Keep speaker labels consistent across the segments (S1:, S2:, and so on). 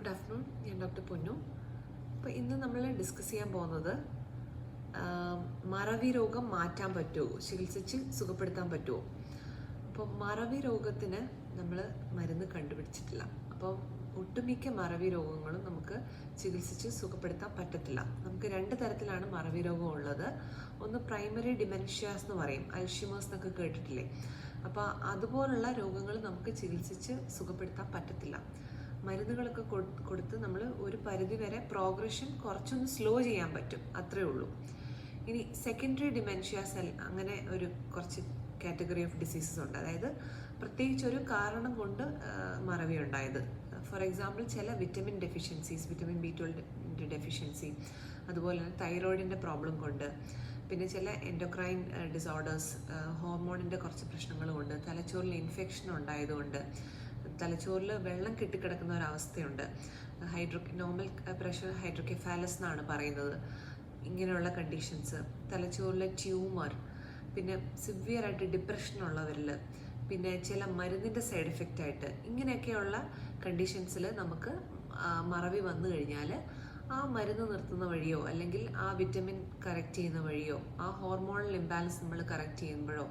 S1: Good afternoon, ഞാൻ doctor പൊന്നു. അപ്പോൾ ഇന്ന് നമ്മൾ ഡിസ്കസ് ചെയ്യാൻ പോകുന്നത് മറവി രോഗം മാറ്റാൻ പറ്റുമോ, ചികിത്സിച്ച് സുഖപ്പെടുത്താൻ പറ്റുമോ. അപ്പോൾ മറവി രോഗത്തിന് നമ്മൾ മരുന്ന് കണ്ടുപിടിച്ചിട്ടില്ല. അപ്പോൾ ഒട്ടുമിക്ക മറവി രോഗങ്ങളും നമുക്ക് ചികിത്സിച്ച് സുഖപ്പെടുത്താൻ പറ്റത്തില്ല. നമുക്ക് രണ്ട് തരത്തിലാണ് മറവി രോഗം ഉള്ളത്. ഒന്ന് പ്രൈമറി ഡിമെൻഷ്യാസ് എന്ന് പറയും, അൽഷിമേഴ്സ് എന്നൊക്കെ കേട്ടിട്ടില്ലേ. അപ്പോൾ അതുപോലുള്ള രോഗങ്ങൾ നമുക്ക് ചികിത്സിച്ച് സുഖപ്പെടുത്താൻ പറ്റത്തില്ല. മരുന്നുകളൊക്കെ കൊടുത്ത് നമ്മൾ ഒരു പരിധി വരെ പ്രോഗ്രഷൻ കുറച്ചൊന്ന് സ്ലോ ചെയ്യാൻ പറ്റും, അത്രേ ഉള്ളൂ. ഇനി സെക്കൻഡറി ഡിമെൻഷ്യാസ് അങ്ങനെ ഒരു കുറച്ച് കാറ്റഗറി ഓഫ് ഡിസീസസ് ഉണ്ട്. അതായത് പ്രത്യേകിച്ച് ഒരു കാരണം കൊണ്ട് മറവി ഉണ്ടായത്. ഫോർ എക്സാമ്പിൾ ചില vitamin deficiencies, vitamin B12 deficiency, അതുപോലെ തന്നെ തൈറോയിഡിൻ്റെ പ്രോബ്ലം കൊണ്ട്, പിന്നെ ചില എൻഡോക്രൈൻ ഡിസോർഡേഴ്സ്, ഹോർമോണിൻ്റെ കുറച്ച് പ്രശ്നങ്ങൾ കൊണ്ട്, തലച്ചോറിൽ ഇൻഫെക്ഷൻ ഉണ്ടായതുകൊണ്ട്, തലച്ചോറിൽ വെള്ളം കെട്ടിക്കിടക്കുന്ന ഒരവസ്ഥയുണ്ട്. നോർമൽ പ്രഷർ ഹൈഡ്രോകെഫാലസ് എന്നാണ് പറയുന്നത്. ഇങ്ങനെയുള്ള കണ്ടീഷൻസ്, തലച്ചോറിലെ ട്യൂമർ, പിന്നെ സിവിയറായിട്ട് ഡിപ്രഷനുള്ളവരിൽ, പിന്നെ ചില മരുന്നിൻ്റെ സൈഡ് എഫക്റ്റ് ആയിട്ട്, ഇങ്ങനെയൊക്കെയുള്ള കണ്ടീഷൻസിൽ നമുക്ക് മറവി വന്നു കഴിഞ്ഞാൽ ആ മരുന്ന് നിർത്തുന്ന വഴിയോ അല്ലെങ്കിൽ ആ വിറ്റമിൻ കറക്റ്റ് ചെയ്യുന്ന വഴിയോ ആ ഹോർമോണൽ ഇംബാലൻസ് നമ്മൾ കറക്റ്റ് ചെയ്യുമ്പോഴോ,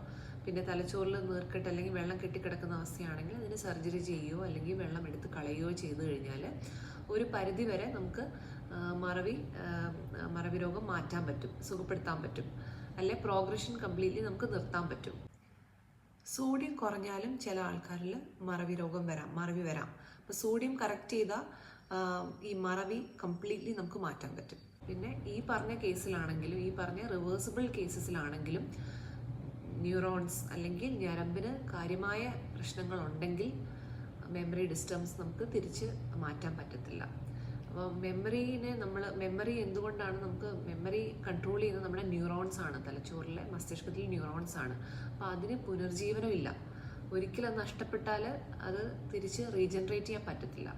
S1: പിന്നെ തലച്ചോറിൽ നീർക്കെട്ട് അല്ലെങ്കിൽ വെള്ളം കെട്ടിക്കിടക്കുന്ന അവസ്ഥയാണെങ്കിൽ അതിന് സർജറി ചെയ്യുകയോ അല്ലെങ്കിൽ വെള്ളം എടുത്ത് കളയുകയോ ചെയ്തു കഴിഞ്ഞാൽ ഒരു പരിധി വരെ നമുക്ക് മറവി രോഗം മാറ്റാൻ പറ്റും, സുഖപ്പെടുത്താൻ പറ്റും, അല്ലെ പ്രോഗ്രഷൻ കംപ്ലീറ്റ്ലി നമുക്ക് നിർത്താൻ പറ്റും. സോഡിയം കുറഞ്ഞാലും ചില ആൾക്കാരിൽ മറവി വരാം. അപ്പോൾ സോഡിയം കറക്റ്റ് ചെയ്താൽ ഈ മറവി കംപ്ലീറ്റ്ലി നമുക്ക് മാറ്റാൻ പറ്റും. പിന്നെ ഈ പറഞ്ഞ കേസിലാണെങ്കിലും, ഈ പറഞ്ഞ റിവേഴ്സിബിൾ കേസസിലാണെങ്കിലും ന്യൂറോൺസ് അല്ലെങ്കിൽ ഞരമ്പിന് കാര്യമായ പ്രശ്നങ്ങളുണ്ടെങ്കിൽ മെമ്മറി ഡിസ്റ്റർബൻസ് നമുക്ക് തിരിച്ച് മാറ്റാൻ പറ്റത്തില്ല. അപ്പോൾ മെമ്മറി എന്തുകൊണ്ടാണ് നമുക്ക് മെമ്മറി കൺട്രോൾ ചെയ്യുന്നത് നമ്മുടെ ന്യൂറോൺസ് ആണ്, തലച്ചോറിലെ മസ്തിഷ്കത്തിൽ ന്യൂറോൺസ് ആണ്. അപ്പോൾ അതിന് പുനർജീവനമില്ല. ഒരിക്കലും അത് നഷ്ടപ്പെട്ടാൽ അത് തിരിച്ച് റീജനറേറ്റ് ചെയ്യാൻ പറ്റത്തില്ല.